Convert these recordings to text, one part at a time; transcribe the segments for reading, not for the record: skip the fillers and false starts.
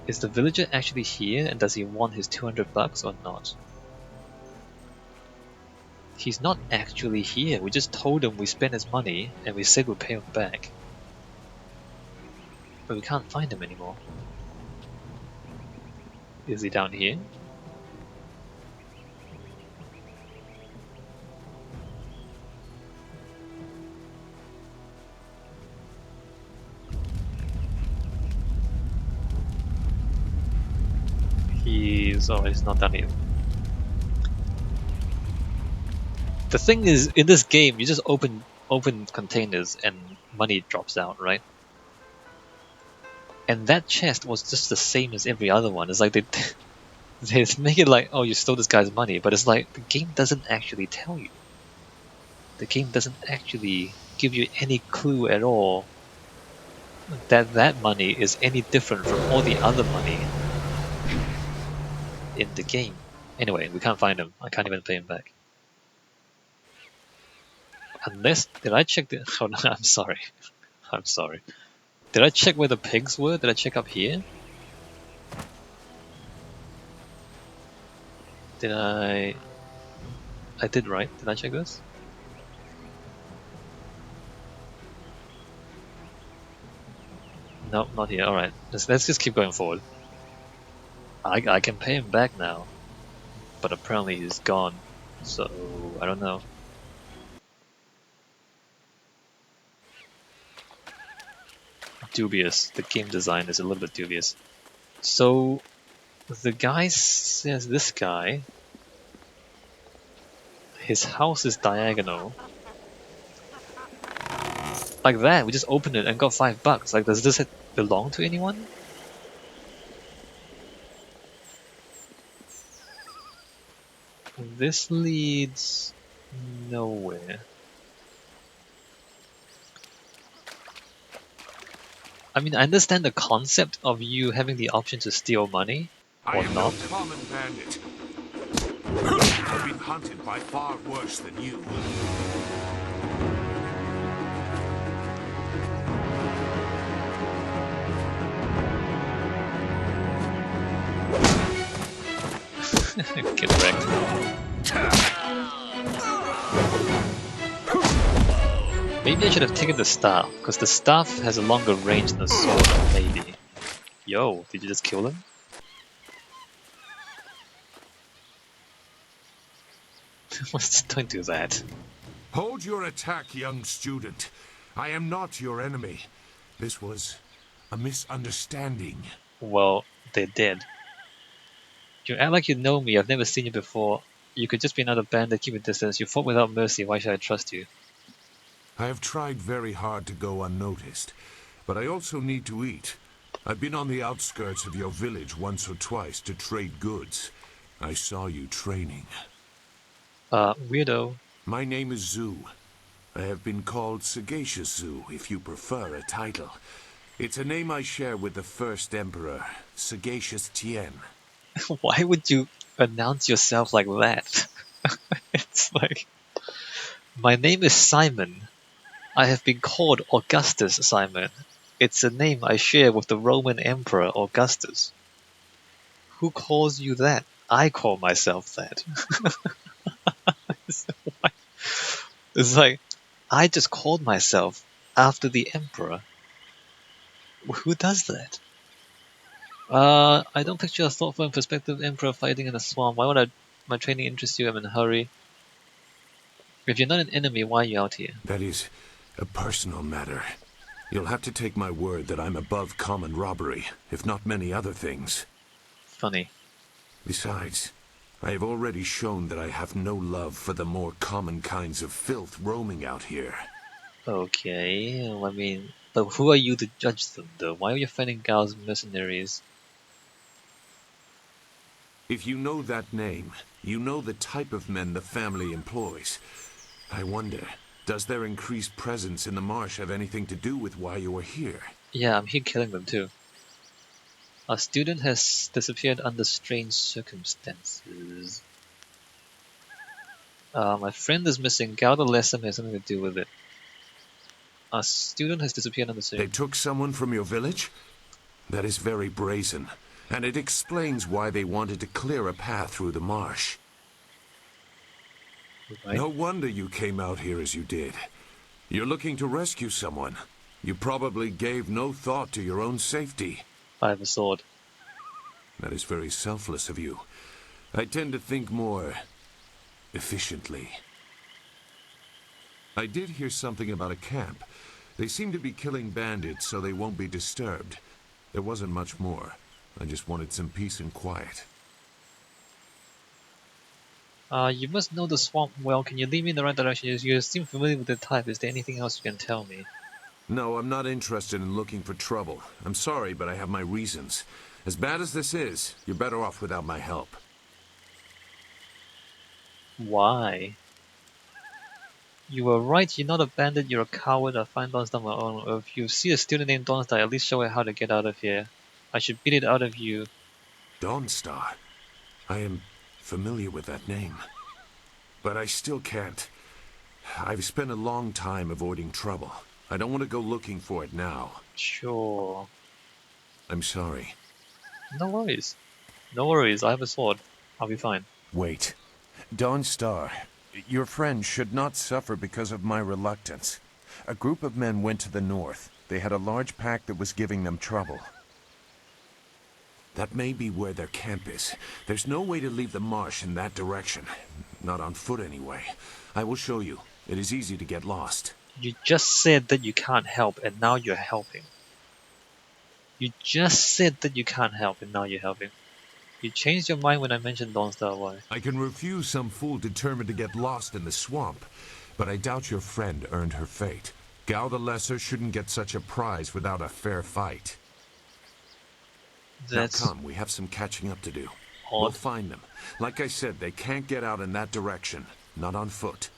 Is the villager actually here, and does he want his 200 bucks or not? He's not actually here. We just told him we spent his money, and we said we'll pay him back. But we can't find him anymore. Is he down here? He's not down here. The thing is, in this game, you just open containers and money drops out, right? And that chest was just the same as every other one. It's like they make it like, oh, you stole this guy's money, but it's like the game doesn't actually tell you. The game doesn't actually give you any clue at all that that money is any different from all the other money in the game. Anyway, we can't find him. I can't even pay him back. Unless, did I check the, oh no, I'm sorry. I'm sorry. Did I check where the pigs were? Did I check up here? Did I did, right? Did I check this? Nope, not here. Alright, let's just keep going forward. I can pay him back now. But apparently he's gone. So, I don't know. Dubious. The game design is a little bit dubious. So, the guy says this guy, his house is diagonal. Like that, we just opened it and got $5. Like, does this belong to anyone? This leads nowhere. I mean, I understand the concept of you having the option to steal money, or I am not. no common bandit. I've been hunted by far worse than you. Get wrecked. Maybe I should have taken the staff, because the staff has a longer range than the sword, maybe. Yo, did you just kill him? Don't do that. Hold your attack, young student. I am not your enemy. This was a misunderstanding. Well, they're dead. You act like you know me, I've never seen you before. You could just be another bandit, keep a distance. You fought without mercy, why should I trust you? I have tried very hard to go unnoticed, but I also need to eat. I've been on the outskirts of your village once or twice to trade goods. I saw you training. Weirdo. My name is Zu. I have been called Sagacious Zu, if you prefer a title. It's a name I share with the first emperor, Sagacious Tien. Why would you announce yourself like that? It's like, my name is Simon. I have been called Augustus Simon. It's a name I share with the Roman Emperor Augustus. Who calls you that? I call myself that. It's like, I just called myself after the Emperor. Who does that? I don't picture a thoughtful and perspective Emperor fighting in a swamp. Why would my training interest you? I'm in a hurry. If you're not an enemy, why are you out here? That is a personal matter. You'll have to take my word that I'm above common robbery, if not many other things. Funny. Besides, I have already shown that I have no love for the more common kinds of filth roaming out here. Okay, I mean, but who are you to judge them though? Why are you fighting Gao's mercenaries? If you know that name, you know the type of men the family employs. I wonder, does their increased presence in the marsh have anything to do with why you are here? Yeah, I'm here killing them too. A student has disappeared under strange circumstances. My friend is missing. Gao the lesson has something to do with it. A student has disappeared under They took someone from your village? That is very brazen. And it explains why they wanted to clear a path through the marsh. Right? No wonder you came out here as you did. You're looking to rescue someone. You probably gave no thought to your own safety. I have a sword. That is very selfless of you. I tend to think more efficiently. I did hear something about a camp. They seem to be killing bandits so they won't be disturbed. There wasn't much more. I just wanted some peace and quiet. You must know the swamp well. Can you lead me in the right direction? You seem familiar with the type. Is there anything else you can tell me? No, I'm not interested in looking for trouble. I'm sorry, but I have my reasons. As bad as this is, you're better off without my help. Why? You were right, you're not a bandit, you're a coward. I'll find Dawnstar on my own. If you see a student named Dawnstar, at least show her how to get out of here. I should beat it out of you. Dawnstar? I am familiar with that name. But I still can't. I've spent a long time avoiding trouble. I don't want to go looking for it now. Sure. I'm sorry. No worries. No worries, I have a sword. I'll be fine. Wait. Dawnstar, your friend should not suffer because of my reluctance. A group of men went to the north. They had a large pack that was giving them trouble. That may be where their camp is. There's no way to leave the marsh in that direction. Not on foot anyway. I will show you. It is easy to get lost. You just said that you can't help, and now you're helping. You just said that you can't help, and now you're helping. You changed your mind when I mentioned Dawnstar. Why? I can refuse some fool determined to get lost in the swamp, but I doubt your friend earned her fate. Gao the Lesser shouldn't get such a prize without a fair fight. That's now come, we have some catching up to do. odd. We'll find them. Like I said, they can't get out in that direction. Not on foot.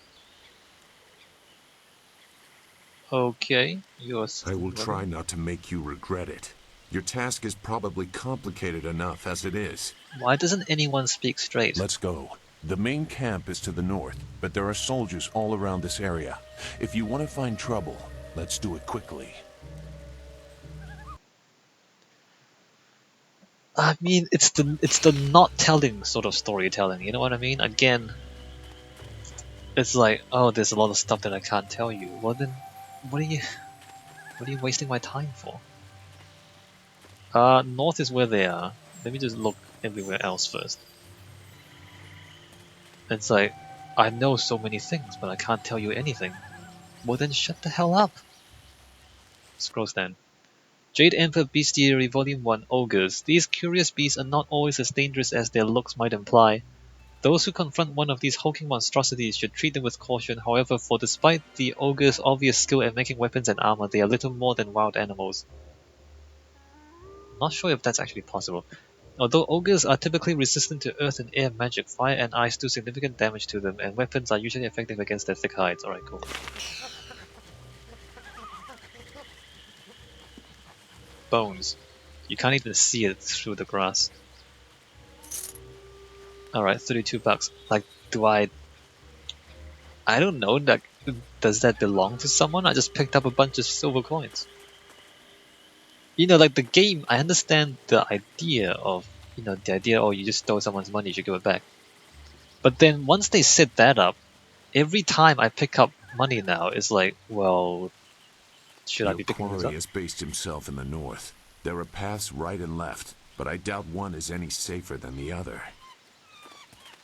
Okay, you're... I will try not to make you regret it. Your task is probably complicated enough as it is. Why doesn't anyone speak straight? Let's go. The main camp is to the north, but there are soldiers all around this area. If you want to find trouble, let's do it quickly. I mean, it's the not telling sort of storytelling, you know what I mean? Again, it's like, oh, there's a lot of stuff that I can't tell you. Well then, what are you wasting my time for? North is where they are. Let me just look everywhere else first. It's like, I know so many things, but I can't tell you anything. Well then shut the hell up! Scroll stand. Jade Empire Bestiary Volume 1 Ogres. These curious beasts are not always as dangerous as their looks might imply. Those who confront one of these hulking monstrosities should treat them with caution. However, for despite the ogre's obvious skill at making weapons and armor, they are little more than wild animals. Not sure if that's actually possible. Although ogres are typically resistant to earth and air magic, fire and ice do significant damage to them, and weapons are usually effective against their thick hides. Alright, cool. Bones. You can't even see it through the grass. Alright, $32. Like, do I don't know, like, does that belong to someone? I just picked up a bunch of silver coins. You know, like the game, I understand the idea of, oh, you just stole someone's money, you should give it back. But then once they set that up, every time I pick up money now, it's like, well, should I be picking this up? Quarry has based himself in the north. There are paths right and left, but I doubt one is any safer than the other.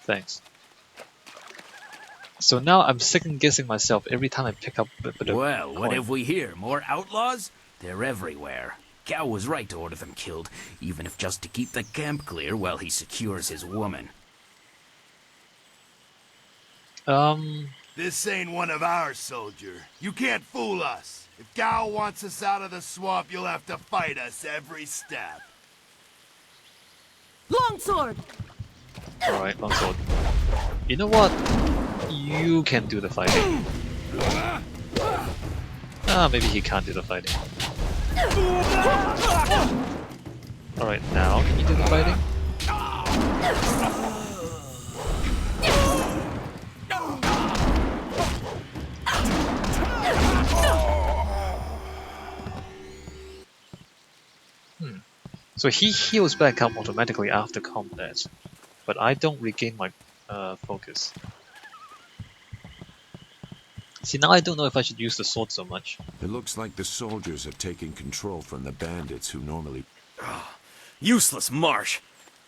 Thanks. So now I'm second-guessing myself every time I pick up a bit of Well, what coin. have we here? More outlaws? They're everywhere. Gao was right to order them killed, even if just to keep the camp clear while he secures his woman. This ain't one of ours, soldier. You can't fool us. If Gao wants us out of the swamp, you'll have to fight us every step. Longsword! Alright, longsword. You know what? You can do the fighting. Maybe he can't do the fighting. Alright, now can you do the fighting? So he heals back up automatically after combat, but I don't regain my focus. See, now I don't know if I should use the sword so much. It looks like the soldiers have taken control from the bandits who normally... Useless marsh.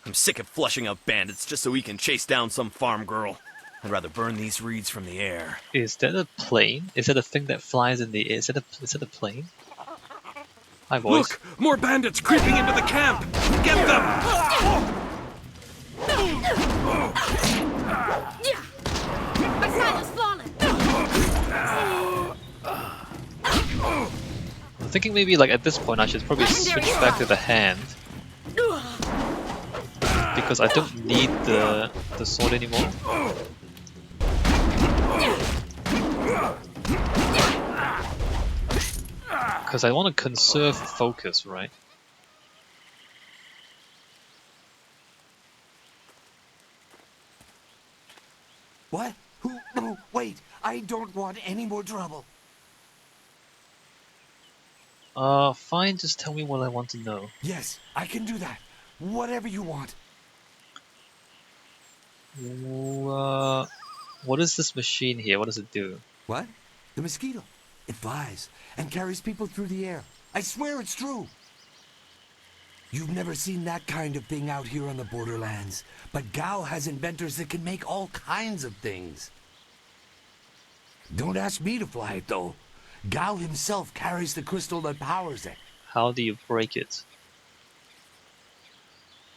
I'm sick of flushing out bandits just so we can chase down some farm girl. I'd rather burn these reeds from the air. Is that a plane? Is that a thing that flies in the air? Is that a plane? Hi, boys. Look! More bandits creeping into the camp! Get them! My side has fallen. I'm thinking maybe like at this point I should probably switch back to the hand. Because I don't need the sword anymore. Because I want to conserve focus, right? What? Who? No, wait. I don't want any more trouble. Fine, just tell me what I want to know. Yes, I can do that. Whatever you want. What is this machine here? What does it do? What? The mosquito. It flies and carries people through the air. I swear it's true. You've never seen that kind of thing out here on the borderlands. But Gao has inventors that can make all kinds of things. Don't ask me to fly it, though. Gao himself carries the crystal that powers it. How do you break it?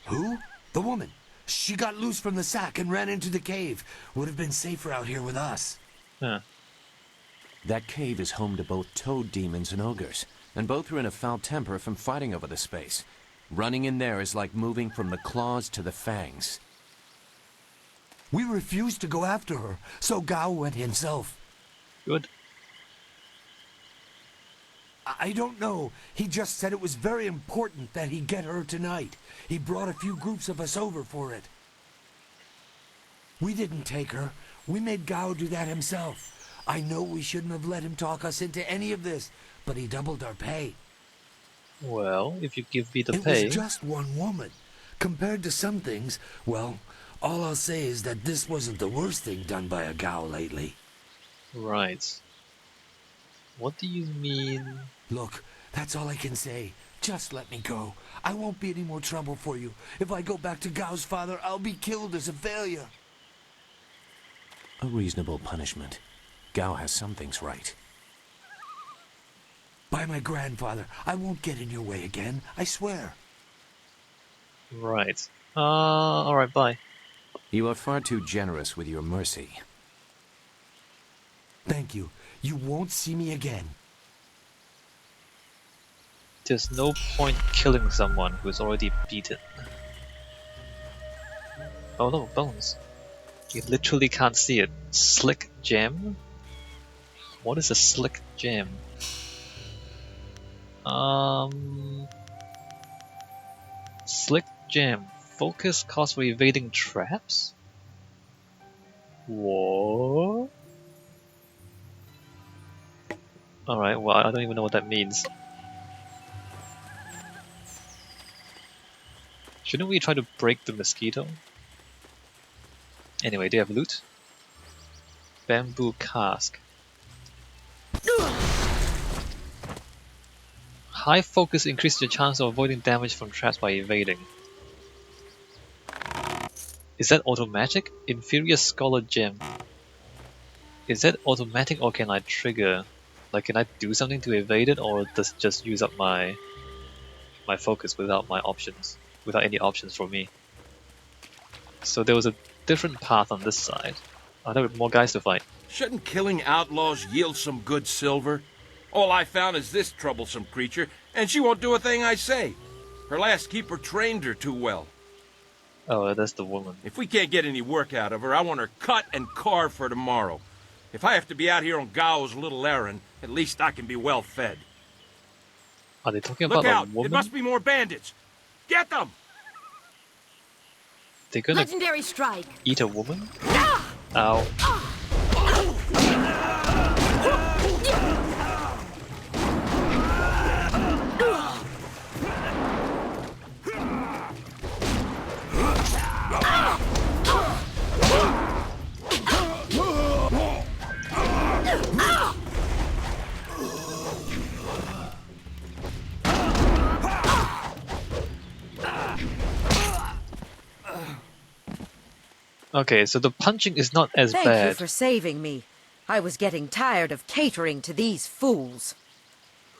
Who? The woman. She got loose from the sack and ran into the cave. Would have been safer out here with us. Huh. That cave is home to both toad demons and ogres, and both are in a foul temper from fighting over the space. Running in there is like moving from the claws to the fangs. We refused to go after her, so Gao went himself. Good. I don't know. He just said it was very important that he get her tonight. He brought a few groups of us over for it. We didn't take her. We made Gao do that himself. I know we shouldn't have let him talk us into any of this, but he doubled our pay. Well, if you give me the It pay... was just one woman. Compared to some things, well, all I'll say is that this wasn't the worst thing done by a Gao lately. Right. What do you mean? Look, that's all I can say. Just let me go. I won't be any more trouble for you. If I go back to Gao's father, I'll be killed as a failure. A reasonable punishment. Gao has some things right. By my grandfather, I won't get in your way again. I swear. Right. Alright, bye. You are far too generous with your mercy. Thank you. You won't see me again. There's no point killing someone who's already beaten. Oh no, bones. You literally can't see it. Slick gem? What is a slick gem? Slick gem. Focus cost for evading traps? What? Alright, well, I don't even know what that means. Shouldn't we try to break the mosquito? Anyway, do you have loot? Bamboo cask. High focus increases your chance of avoiding damage from traps by evading. Is that automatic? Inferior Scholar Gem. Is that automatic or can I trigger? Like, can I do something to evade it, or does it just use up my focus without my options? Without any options for me? So there was a different path on this side. Are there more guys to fight? Shouldn't killing outlaws yield some good silver? All I found is this troublesome creature, and she won't do a thing I say. Her last keeper trained her too well. Oh, that's the woman. If we can't get any work out of her, I want her cut and carved for tomorrow. If I have to be out here on Gao's little errand, at least I can be well fed. Are they talking Look about out! a woman? It must be more bandits! Get them! They're gonna Legendary strike. eat a woman? Ow. Okay, so the punching is not as Thank bad. you for saving me. I was getting tired of catering to these fools.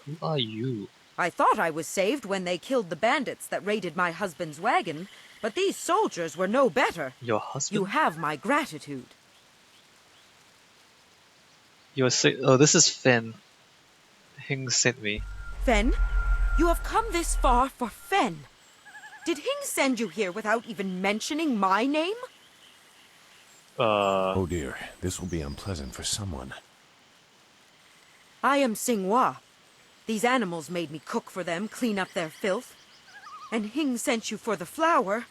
Who are you? I thought I was saved when they killed the bandits that raided my husband's wagon, but these soldiers were no better. Your husband? You have my gratitude. Oh, this is Finn. Hing sent me. Fen, you have come this far for Fen. Did Hing send you here without even mentioning my name? Oh dear, this will be unpleasant for someone. I am Singhua. These animals made me cook for them, clean up their filth. And Hing sent you for the flower.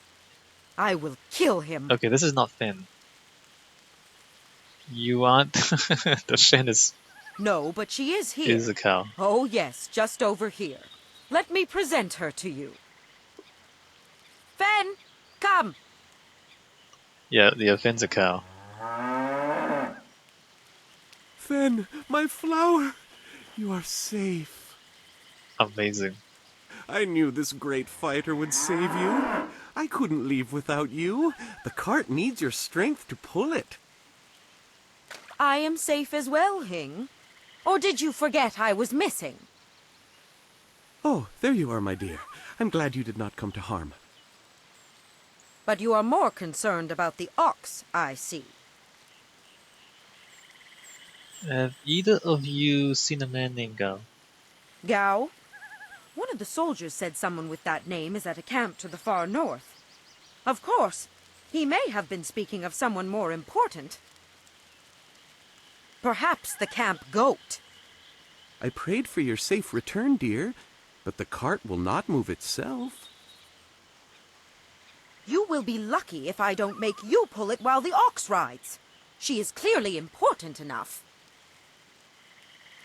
I will kill him. Okay, this is not Finn. You aren't. The Finn is No, but she is here. a cow. Oh yes, just over here. Let me present her to you. Fen, come. Yeah, Finn's a cow. Fen, my flower! You are safe. Amazing. I knew this great fighter would save you. I couldn't leave without you. The cart needs your strength to pull it. I am safe as well, Hing. Or did you forget I was missing? Oh, there you are, my dear. I'm glad you did not come to harm. But you are more concerned about the ox, I see. Have either of you seen a man named Gao? Gao? One of the soldiers said someone with that name is at a camp to the far north. Of course, he may have been speaking of someone more important. Perhaps the camp goat. I prayed for your safe return, dear, but the cart will not move itself. You will be lucky if I don't make you pull it while the ox rides. She is clearly important enough.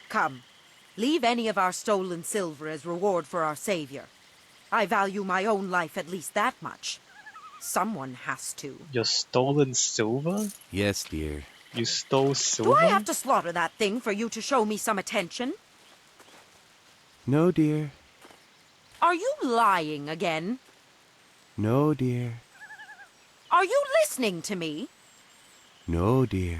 Come, leave any of our stolen silver as reward for our savior. I value my own life at least that much. Someone has to. Your stolen silver? Yes, dear. You stole silver? Do I have to slaughter that thing for you to show me some attention? No, dear. Are you lying again? No, dear. Are you listening to me? No, dear.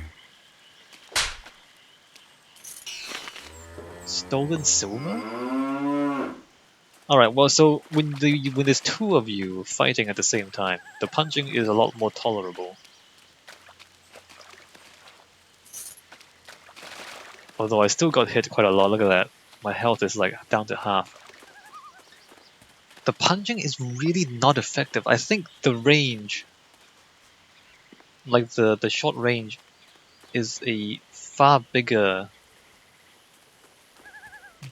Stolen silver? Alright, well, so when there's two of you fighting at the same time, the punching is a lot more tolerable. Although I still got hit quite a lot, look at that. My health is like down to half. The punching is really not effective. I think the range, like the short range, is a far bigger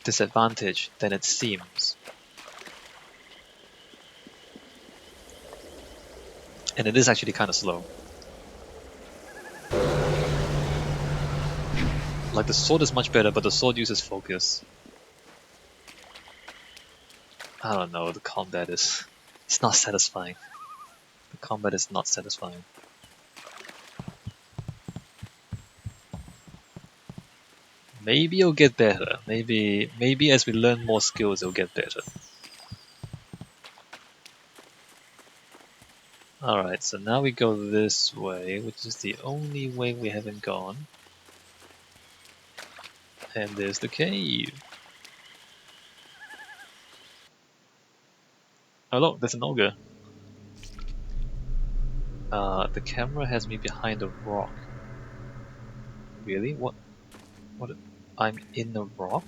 disadvantage than it seems. And it is actually kind of slow. Like the sword is much better, but the sword uses focus. I don't know, the combat is... it's not satisfying. The combat is not satisfying. Maybe it'll get better. Maybe as we learn more skills it'll get better. Alright, so now we go this way, which is the only way we haven't gone. And there's the cave. Oh look, there's an ogre. The camera has me behind a rock. Really? What? I'm in a rock?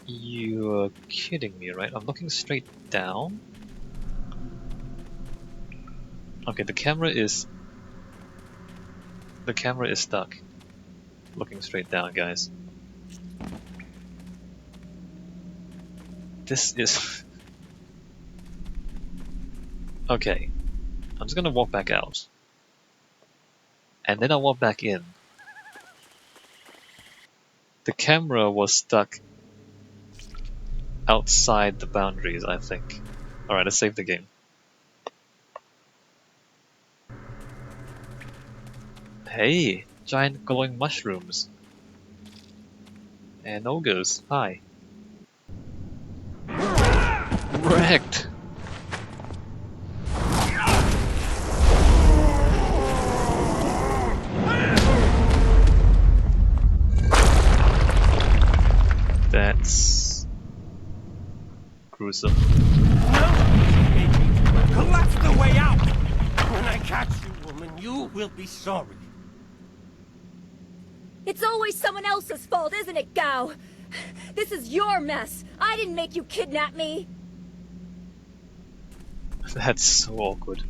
You're kidding me, right? I'm looking straight down. Okay, the camera is stuck. Looking straight down, guys. This is... Okay. I'm just gonna walk back out. And then I'll walk back in. The camera was stuck outside the boundaries, I think. Alright, let's save the game. Hey! Giant glowing mushrooms. And ogres. Hi. Wrecked! gruesome. Collapse the way out! When I catch you, woman, you will be sorry. It's always someone else's fault, isn't it, Gao? This is your mess. I didn't make you kidnap me. That's so awkward.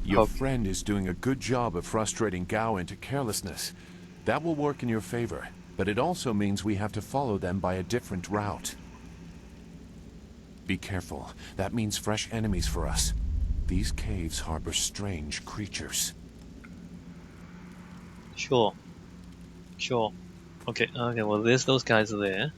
Your friend is doing a good job of frustrating Gao into carelessness. That will work in your favor, but it also means we have to follow them by a different route. Be careful. That means fresh enemies for us. These caves harbor strange creatures. Sure. Sure. Okay, well there's those guys there.